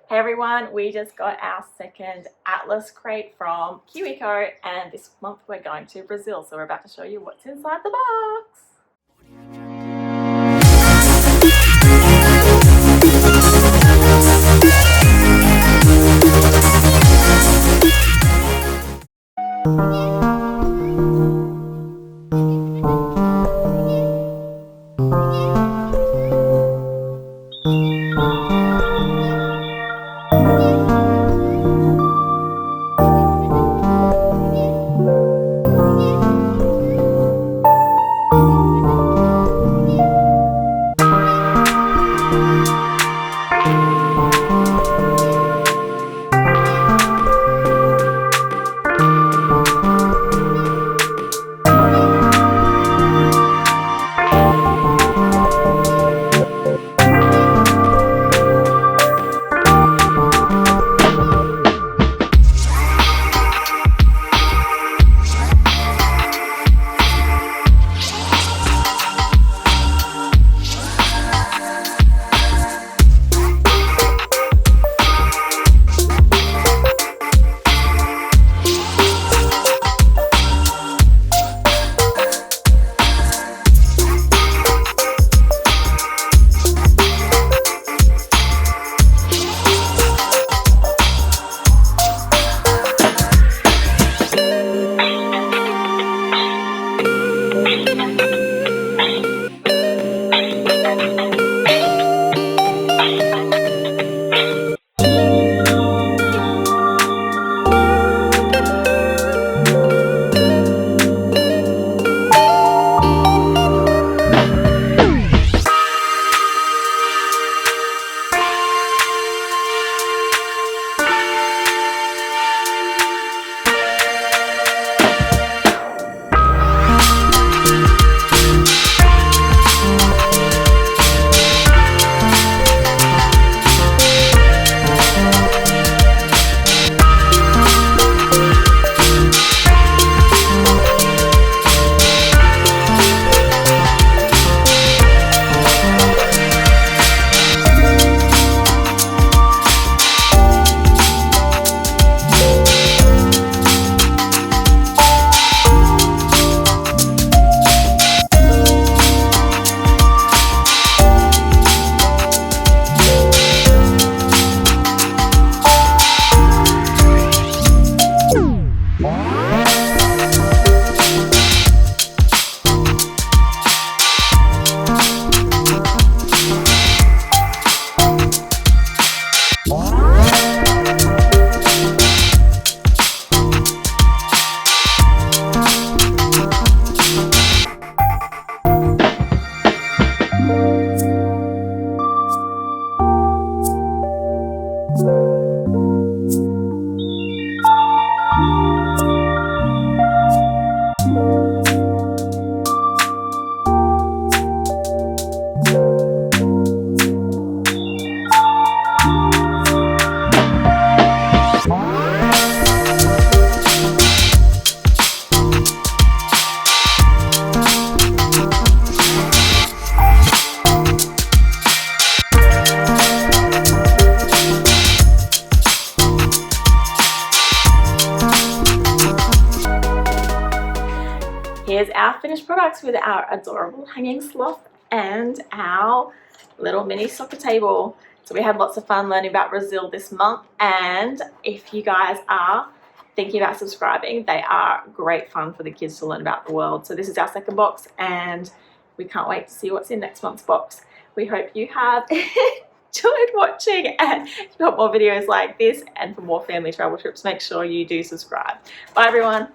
Hey everyone, we just got our second Atlas crate from KiwiCo, and this month we're going to Brazil, so we're about to show you what's inside the box. Here's our finished products with our adorable hanging sloth and our little mini soccer table. So we had lots of fun learning about Brazil this month, and if you guys are thinking about subscribing, they are great fun for the kids to learn about the world. So this is our second box, and we can't wait to see what's in next month's box. We hope you have enjoyed watching, and if you want more videos like this and for more family travel trips, make sure you do subscribe. Bye everyone.